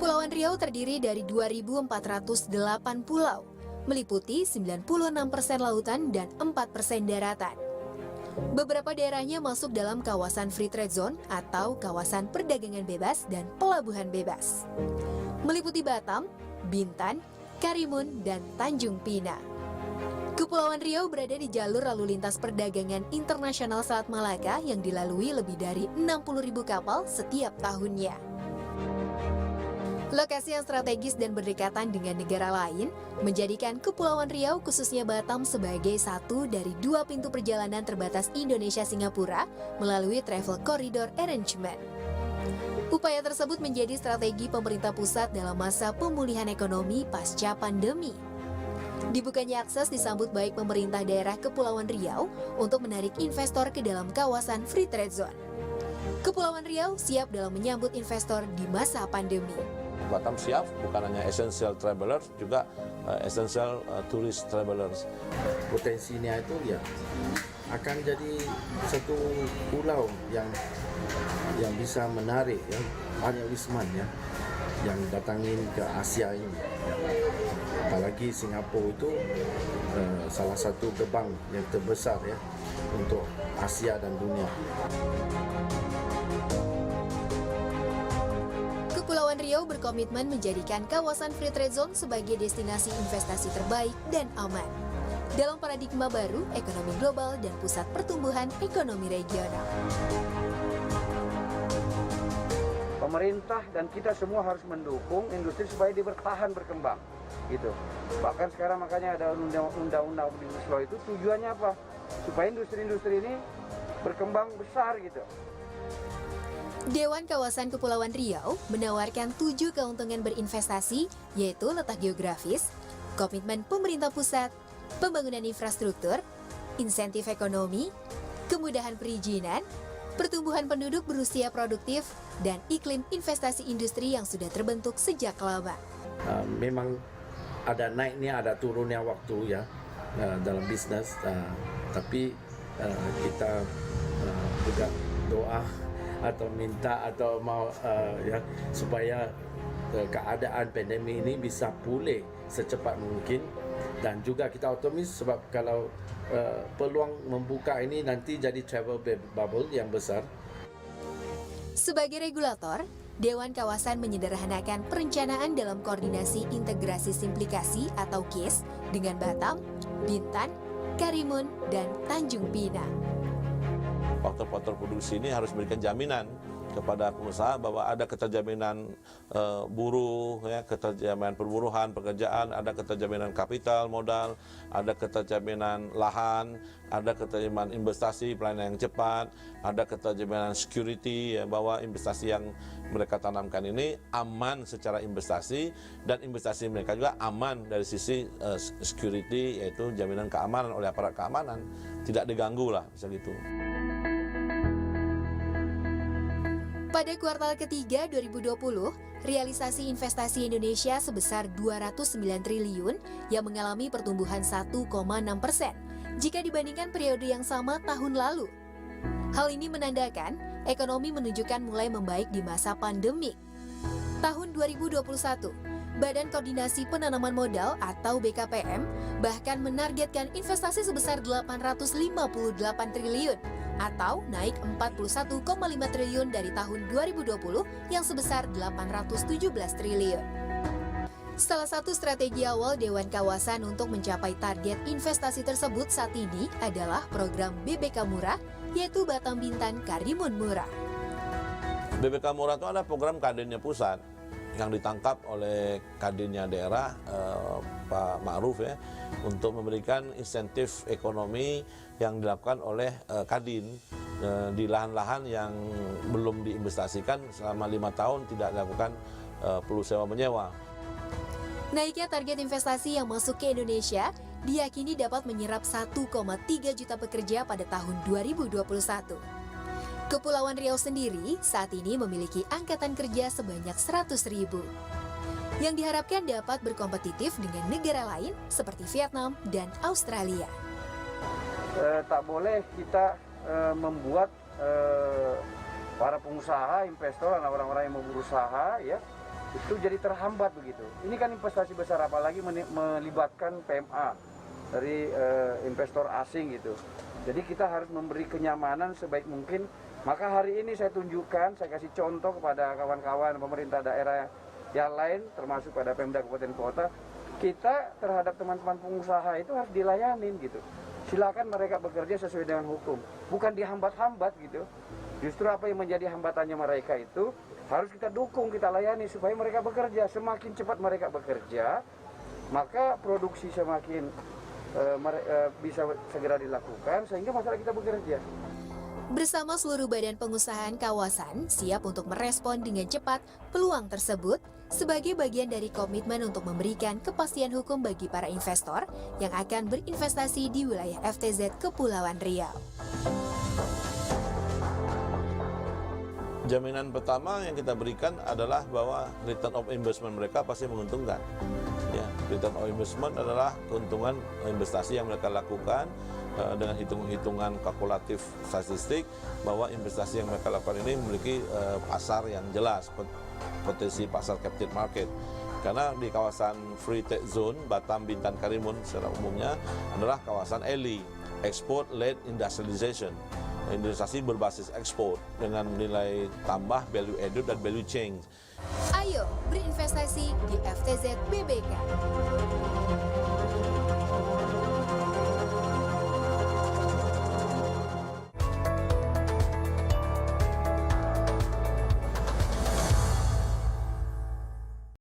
Kepulauan Riau terdiri dari 2.408 pulau, meliputi 96% lautan dan 4% daratan. Beberapa daerahnya masuk dalam kawasan Free Trade Zone atau kawasan perdagangan bebas dan pelabuhan bebas. Meliputi Batam, Bintan, Karimun, dan Tanjung Pinang. Kepulauan Riau berada di jalur lalu lintas perdagangan internasional Selat Malaka yang dilalui lebih dari 60.000 kapal setiap tahunnya. Lokasi yang strategis dan berdekatan dengan negara lain menjadikan Kepulauan Riau khususnya Batam sebagai satu dari 2 pintu perjalanan terbatas Indonesia-Singapura melalui Travel Corridor Arrangement. Upaya tersebut menjadi strategi pemerintah pusat dalam masa pemulihan ekonomi pasca pandemi. Dibukanya akses disambut baik pemerintah daerah Kepulauan Riau untuk menarik investor ke dalam kawasan Free Trade Zone. Kepulauan Riau siap dalam menyambut investor di masa pandemi. Batam siap, bukan hanya essential travelers, juga essential tourist travelers. Potensinya itu ya akan jadi satu pulau yang bisa menarik ya banyak wisman ya yang datangin ke Asia ini. Ya. Apalagi Singapura itu salah satu gerbang yang terbesar ya untuk Asia dan dunia. Kepulauan Riau berkomitmen menjadikan kawasan Free Trade Zone sebagai destinasi investasi terbaik dan aman. Dalam paradigma baru, ekonomi global dan pusat pertumbuhan ekonomi regional. Pemerintah dan kita semua harus mendukung industri supaya dia bertahan berkembang. Gitu. Bahkan sekarang makanya ada undang-undang Omnibus Law itu tujuannya apa? Supaya industri-industri ini berkembang besar gitu. Dewan Kawasan Kepulauan Riau menawarkan 7 keuntungan berinvestasi, yaitu letak geografis, komitmen pemerintah pusat, pembangunan infrastruktur, insentif ekonomi, kemudahan perizinan, pertumbuhan penduduk berusia produktif, dan iklim investasi industri yang sudah terbentuk sejak lama. Memang ada naiknya, ada turunnya waktu ya dalam bisnis, tapi kita juga doa atau minta atau mau ya supaya keadaan pandemi ini bisa pulih secepat mungkin, dan juga kita optimis sebab kalau peluang membuka ini nanti jadi travel bubble yang besar. Sebagai regulator, Dewan Kawasan menyederhanakan perencanaan dalam koordinasi integrasi simplikasi atau KIS dengan Batam, Bintan, Karimun, dan Tanjung Pinang. Faktor-faktor produksi ini harus memberikan jaminan kepada pengusaha bahwa ada keterjaminan buruh, ya, keterjaminan perburuhan, pekerjaan, ada keterjaminan kapital modal, ada keterjaminan lahan, ada keterjaminan investasi pelayanan yang cepat, ada keterjaminan security, ya, bahwa investasi yang mereka tanamkan ini aman secara investasi, dan investasi mereka juga aman dari sisi security, yaitu jaminan keamanan oleh aparat keamanan, tidak diganggu lah, bisa gitu. Pada kuartal ketiga 2020, realisasi investasi Indonesia sebesar 209 triliun yang mengalami pertumbuhan 1,6% jika dibandingkan periode yang sama tahun lalu. Hal ini menandakan ekonomi menunjukkan mulai membaik di masa pandemik. Tahun 2021, Badan Koordinasi Penanaman Modal atau BKPM bahkan menargetkan investasi sebesar 858 triliun atau naik 41,5 triliun dari tahun 2020 yang sebesar 817 triliun. Salah satu strategi awal Dewan Kawasan untuk mencapai target investasi tersebut saat ini adalah program BBK Murah, yaitu Batam Bintan Karimun Murah. BBK Murah itu ada program kadinnya pusat yang ditangkap oleh kadinnya daerah, Pak Ma'ruf ya, untuk memberikan insentif ekonomi yang dilakukan oleh kadin di lahan-lahan yang belum diinvestasikan selama 5 tahun, tidak dilakukan perlu sewa menyewa. Naiknya target investasi yang masuk ke Indonesia diyakini dapat menyerap 1,3 juta pekerja pada tahun 2021. Kepulauan Riau sendiri saat ini memiliki angkatan kerja sebanyak 100.000 yang diharapkan dapat berkompetitif dengan negara lain seperti Vietnam dan Australia. Tak boleh kita membuat para pengusaha, investor, orang-orang yang mau berusaha ya itu jadi terhambat begitu. Ini kan investasi besar, apalagi melibatkan PMA dari investor asing gitu. Jadi kita harus memberi kenyamanan sebaik mungkin. Maka hari ini saya tunjukkan, saya kasih contoh kepada kawan-kawan pemerintah daerah yang lain, termasuk pada Pemda Kabupaten Kota, kita terhadap teman-teman pengusaha itu harus dilayanin gitu. Silakan mereka bekerja sesuai dengan hukum, bukan dihambat-hambat gitu. Justru apa yang menjadi hambatannya mereka itu harus kita dukung, kita layani supaya mereka bekerja. Semakin cepat mereka bekerja, maka produksi semakin bisa segera dilakukan sehingga masyarakat kita bekerja. Bersama seluruh badan pengusahaan kawasan siap untuk merespon dengan cepat peluang tersebut sebagai bagian dari komitmen untuk memberikan kepastian hukum bagi para investor yang akan berinvestasi di wilayah FTZ Kepulauan Riau. Jaminan pertama yang kita berikan adalah bahwa return of investment mereka pasti menguntungkan. Ya, return of investment adalah keuntungan investasi yang mereka lakukan dengan hitung-hitungan kalkulatif statistik bahwa investasi yang mereka lakukan ini memiliki pasar yang jelas, potensi pasar captive market. Karena di kawasan Free Trade Zone Batam, Bintan, Karimun secara umumnya adalah kawasan ELI, Export Led Industrialization. Industrialisasi berbasis ekspor dengan nilai tambah, value added dan value chain. Ayo berinvestasi di FTZ BBK.